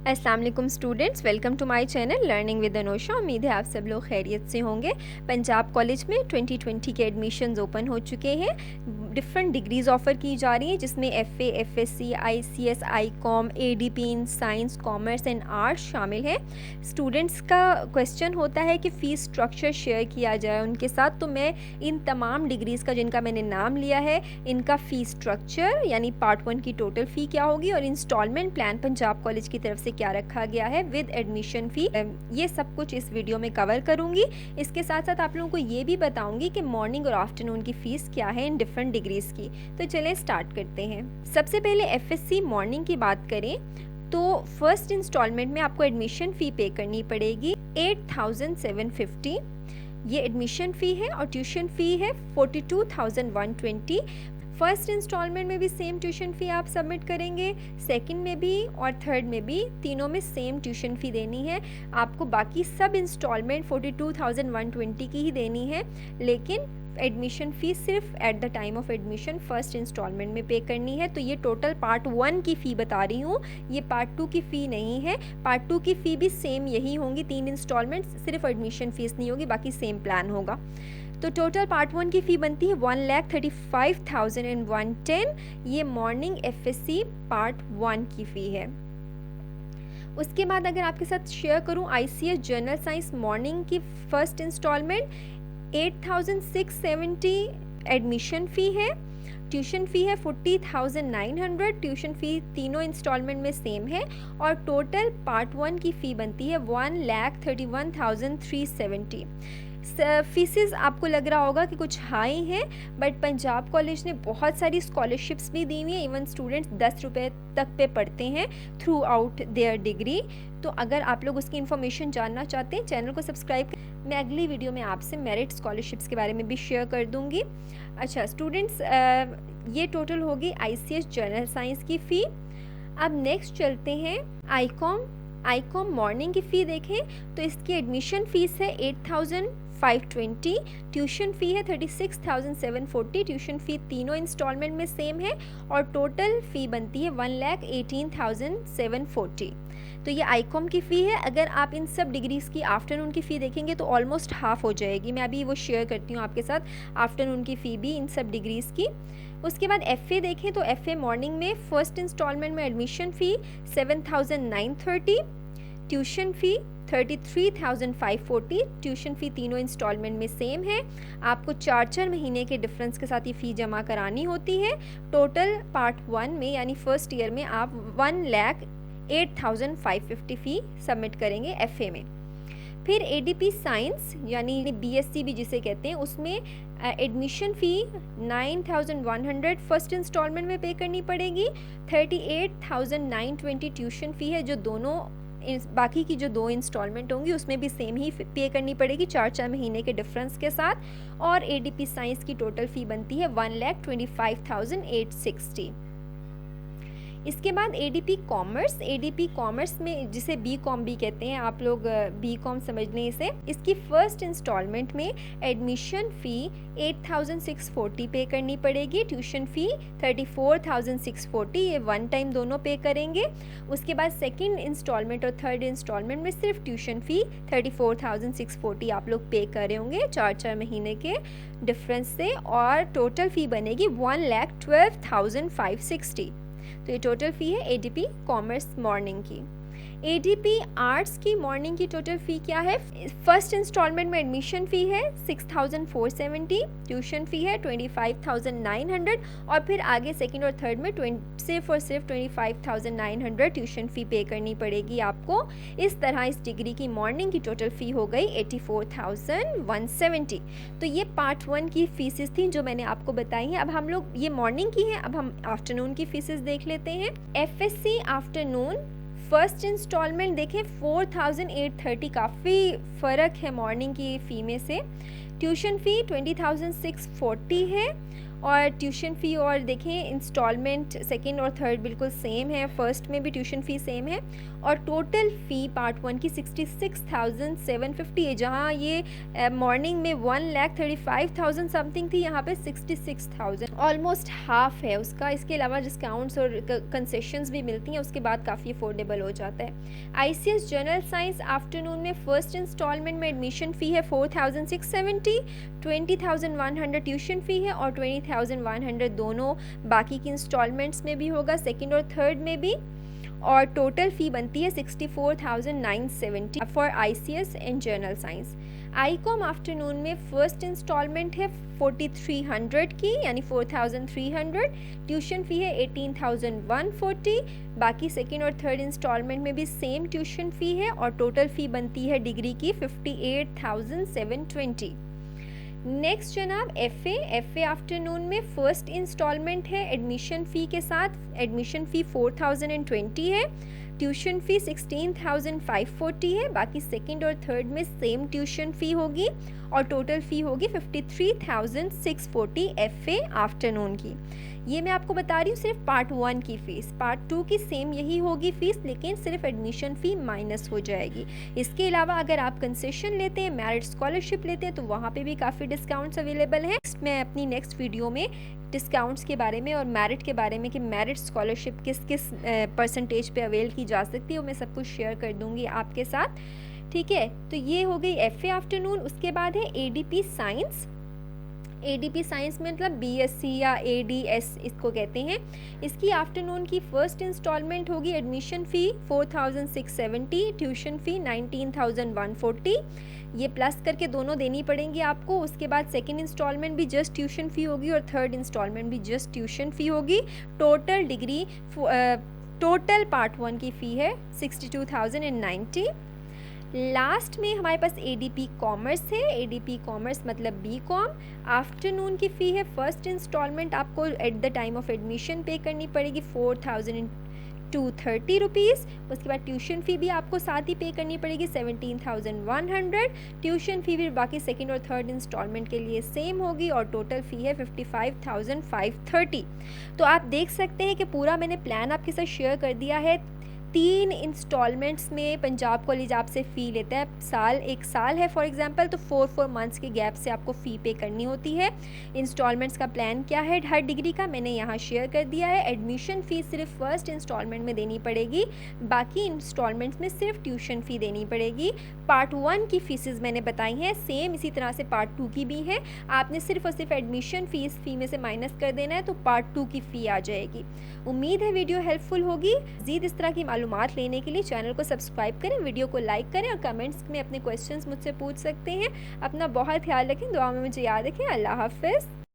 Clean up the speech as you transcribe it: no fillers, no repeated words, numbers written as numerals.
अस्सलाम वालेकुम students, welcome to my channel learning with Anosha. उम्मीद है आप सब लोग खैरियत से होंगे। पंजाब कॉलेज में 2020 के एडमिशन्स ओपन हो चुके हैं। डिफरेंट डिग्रीज़ ऑफ़र की जा रही हैं जिसमें FA, FSc, ICS, ICom, ADP in science, commerce and arts शामिल है। स्टूडेंट्स का क्वेश्चन होता है कि फ़ीस स्ट्रक्चर शेयर किया जाए उनके साथ, तो मैं इन तमाम डिग्रीज़ का जिनका मैंने नाम लिया है, इनका फ़ीस स्ट्रक्चर यानी पार्ट 1 की टोटल फ़ी क्या होगी और इंस्टॉलमेंट प्लान पंजाब कॉलेज की तरफ से क्या रखा गया है विद एडमिशन फ़ी, ये सब कुछ इस वीडियो में कवर करूंगी। इसके साथ साथ आप लोगों को ये भी बताऊंगी कि मॉर्निंग और आफ्टरनून की फ़ीस क्या है इन डिफरेंट डिग्रीज़ की। तो चलें स्टार्ट करते हैं। सबसे पहले एफ़एससी मॉर्निंग की बात करें तो फर्स्ट इंस्टॉलमेंट में आपको एडमिशन फ़ी पे करनी पड़ेगी 8750। ये एडमिशन फ़ी है और ट्यूशन फ़ी है 42,120। फर्स्ट इंस्टॉलमेंट में भी सेम ट्यूशन फ़ी आप सबमिट करेंगे, सेकंड में भी और थर्ड में भी, तीनों में सेम ट्यूशन फ़ी देनी है आपको। बाकी सब इंस्टॉलमेंट 42,120 की ही देनी है, लेकिन एडमिशन फ़ी सिर्फ at the time of admission first instalment में पे करनी है। तो ये टोटल पार्ट 1 की फ़ी बता रही हूँ, ये पार्ट 2 की फ़ी नहीं है। पार्ट 2 की फ़ी भी सेम यही होंगी, 3 इंस्टॉलमेंट, सिर्फ एडमिशन फ़ीस नहीं होगी, बाकी सेम प्लान होगा। तो टोटल पार्ट 1 की फ़ी बनती है 1,35,110। ये मॉर्निंग एफ़एससी पार्ट 1 की फ़ी है। उसके बाद अगर आपके साथ शेयर करूं आईसीएस जनरल साइंस मॉर्निंग की फ़र्स्ट इंस्टॉलमेंट 8,670 एडमिशन फ़ी है, ट्यूशन फ़ी है 40,900। ट्यूशन फ़ी तीनों इंस्टॉलमेंट में सेम है और टोटल पार्ट 1 की फ़ी बनती है 1,31,370। फीसेस आपको लग रहा होगा कि कुछ हाई हैं, बट पंजाब कॉलेज ने बहुत सारी स्कॉलरशिप्स भी दी हुई हैं। इवन स्टूडेंट्स 10 रुपये तक पे पढ़ते हैं थ्रू आउट देयर डिग्री। तो अगर आप लोग उसकी इन्फॉर्मेशन जानना चाहते हैं, चैनल को सब्सक्राइब करें। मैं अगली वीडियो में आपसे मेरिट स्कॉलरशिप्स के बारे में भी शेयर कर दूँगी। अच्छा स्टूडेंट्स, ये टोटल होगी आईसीएस जनरल साइंस की फ़ी। अब नेक्स्ट चलते हैं आईकॉम मॉर्निंग की फ़ी देखें तो इसकी एडमिशन फ़ीस है 8,520, ट्यूशन फ़ी है 36,740। ट्यूशन फ़ी तीनों इंस्टॉलमेंट में सेम है और टोटल फ़ी बनती है 1,18,740। तो ये आईकॉम की फ़ी है। अगर आप इन सब डिग्रीज़ की आफ्टरनून की फ़ी देखेंगे तो ऑलमोस्ट हाफ़ हो जाएगी। मैं अभी वो शेयर करती हूँ आपके साथ, आफ्टरनून की फ़ी भी इन सब डिग्रीज़ की। उसके बाद एफ़ए देखें तो एफ़ए मॉर्निंग में फ़र्स्ट इंस्टॉलमेंट में एडमिशन फ़ी 7,930, ट्यूशन फ़ी 33,540। ट्यूशन फ़ी तीनों इंस्टॉलमेंट में सेम है। आपको 4 महीने के डिफरेंस के साथ ये फ़ी जमा करानी होती है। टोटल पार्ट 1 में यानी फर्स्ट ईयर में आप 1,08,550 फ़ी सबमिट करेंगे एफ़ए में। फिर एडीपी साइंस यानी बीएससी भी जिसे कहते हैं, उसमें एडमिशन फ़ी 9,100 फर्स्ट इंस्टॉलमेंट में पे करनी पड़ेगी। 38,920 ट्यूशन फ़ी है, जो दोनों बाकी की जो 2 इंस्टॉलमेंट होंगी उसमें भी सेम ही पे करनी पड़ेगी 4 महीने के डिफरेंस के साथ। और एडीपी साइंस की टोटल फ़ी बनती है 1,25,860। इसके बाद एडीपी कॉमर्स में जिसे बीकॉम भी कहते हैं, आप लोग बीकॉम समझ लें इसे। इसकी फ़र्स्ट इंस्टॉलमेंट में एडमिशन फ़ी 8,640 पे करनी पड़ेगी, ट्यूशन फ़ी 34,640, ये वन टाइम दोनों पे करेंगे। उसके बाद सेकंड इंस्टॉलमेंट और थर्ड इंस्टॉलमेंट में सिर्फ ट्यूशन फ़ी 34,640 आप लोग पे कर रहे होंगे 4 महीने के डिफरेंस से, और टोटल फ़ी बनेगी 1,12,560। तो ये टोटल फ़ी है एडीपी कॉमर्स मॉर्निंग की। एडीपी आर्ट्स की मॉर्निंग की टोटल फ़ी क्या है? फर्स्ट इंस्टॉलमेंट में एडमिशन फ़ी है 6,470, ट्यूशन फ़ी है 25,900 और फिर आगे सेकंड और थर्ड में सिर्फ और सिर्फ 25,900 ट्यूशन फ़ी पे करनी पड़ेगी आपको। इस तरह इस डिग्री की मॉर्निंग की टोटल फ़ी हो गई 84,170। तो ये पार्ट 1 की फ़ीसेस थी जो मैंने आपको बताई हैं। अब हम लोग, ये मॉर्निंग की हैं, अब हम आफ्टरनून की फ़ीसेस देख लेते हैं। एफ़एससी आफ्टरनून फर्स्ट इंस्टॉलमेंट देखें 4,830, काफ़ी फ़र्क है मॉर्निंग की फ़ी में से। ट्यूशन फ़ी 20,640 है और ट्यूशन फ़ी और देखें इंस्टॉलमेंट सेकंड और थर्ड बिल्कुल सेम है, फर्स्ट में भी ट्यूशन फ़ी सेम है और टोटल फ़ी पार्ट 1 की 66,750 है। जहाँ ये मॉर्निंग में 1,35,000 समथिंग थी, यहाँ पे 66,000, ऑलमोस्ट हाफ है उसका। इसके अलावा डिस्काउंट्स और कंसेशंस भी मिलती हैं, उसके बाद काफ़ी अफोर्डेबल हो जाता है। ICS जनरल साइंस आफ्टरनून में फ़र्स्ट इंस्टॉलमेंट में एडमिशन फ़ी है 4,670, 20,100 ट्यूशन फ़ी है और 20,100 दोनों बाकी की इंस्टॉलमेंट्स में भी होगा, सेकंड और थर्ड में भी, और टोटल फ़ी बनती है 64,970 for ICS and general science. ICOM afternoon में फ़र्स्ट इंस्टॉलमेंट है 4,300 की यानी 4,300, ट्यूशन फ़ी है 18,140, बाकी सेकेंड और थर्ड इंस्टॉलमेंट में भी सेम ट्यूशन फ़ी है और टोटल फ़ी बनती है डिग्री की 58,720। नेक्स्ट जनाब FA आफ्टरनून में फ़र्स्ट इंस्टॉलमेंट है एडमिशन फ़ी के साथ, एडमिशन फ़ी 4,020 है, ट्यूशन फ़ी 16,540 है, बाकी सेकंड और थर्ड में सेम ट्यूशन फ़ी होगी और टोटल फ़ी होगी 53,640 FA आफ्टरनून की। ये मैं आपको बता रही हूँ सिर्फ पार्ट 1 की फ़ीस, पार्ट 2 की सेम यही होगी फ़ीस, लेकिन सिर्फ एडमिशन फ़ी माइनस हो जाएगी। इसके अलावा अगर आप कंसेशन लेते हैं, मेरिट स्कॉलरशिप लेते हैं, तो वहाँ पे भी काफ़ी डिस्काउंट्स अवेलेबल हैं। मैं अपनी नेक्स्ट वीडियो में डिस्काउंट्स के बारे में और मेरिट के बारे में कि मेरिट स्कॉलरशिप किस किस परसेंटेज पे अवेल की जा सकती है, वो मैं सब कुछ शेयर कर दूँगी आपके साथ, ठीक है। तो ये हो गई FA आफ्टरनून। उसके बाद है ADP साइंस। ADP साइंस में मतलब BSc या ADS इसको कहते हैं। इसकी आफ्टरनून की फ़र्स्ट इंस्टॉलमेंट होगी, एडमिशन फ़ी 4,670, ट्यूशन फ़ी 19,140, ये प्लस करके दोनों देनी पड़ेंगी आपको। उसके बाद सेकंड इंस्टॉलमेंट भी जस्ट ट्यूशन फ़ी होगी और थर्ड इंस्टॉलमेंट भी जस्ट ट्यूशन फ़ी होगी। टोटल डिग्री टोटल पार्ट 1 की फ़ी है 62,090। लास्ट में हमारे पास ADP कॉमर्स है। ADP कॉमर्स मतलब BCom। आफ्टरनून की फ़ी है, फर्स्ट इंस्टॉलमेंट आपको eight the time of admission पे करनी पड़ेगी 4,230 रुपीज़। उसके बाद ट्यूशन फ़ी भी आपको साथ ही पे करनी पड़ेगी 17,100। ट्यूशन फ़ी भी बाकी सेकंड और थर्ड इंस्टॉलमेंट के लिए सेम होगी और टोटल फ़ी है 55,530। तो आप देख सकते हैं कि पूरा मैंने प्लान आपके साथ शेयर कर दिया है। 3 इंस्टॉलमेंट्स में पंजाब कॉलेज आपसे फ़ी लेता है। एक साल है फॉर एग्जांपल, तो 4 मंथ्स के गैप से आपको फ़ी पे करनी होती है। इंस्टॉलमेंट्स का प्लान क्या है हर डिग्री का मैंने यहाँ शेयर कर दिया है। एडमिशन फ़ी सिर्फ फर्स्ट इंस्टॉलमेंट में देनी पड़ेगी, बाकी इंस्टॉलमेंट्स में सिर्फ ट्यूशन फ़ी देनी पड़ेगी। पार्ट 1 की फ़ीसेस मैंने बताई हैं, सेम इसी तरह से पार्ट 2 की भी है। आपने सिर्फ और सिर्फ एडमिशन फ़ी में से माइनस कर देना है, तो पार्ट 2 की फ़ी आ जाएगी। उम्मीद है वीडियो हेल्पफुल होगी। मज़ीद इस तरह की मालूमात लेने के लिए चैनल को सब्सक्राइब करें, वीडियो को लाइक करें और कमेंट्स में अपने क्वेश्चंस मुझसे पूछ सकते हैं। अपना बहुत ख्याल रखें, दुआ में मुझे याद रखें। अल्लाह हाफ़िज़।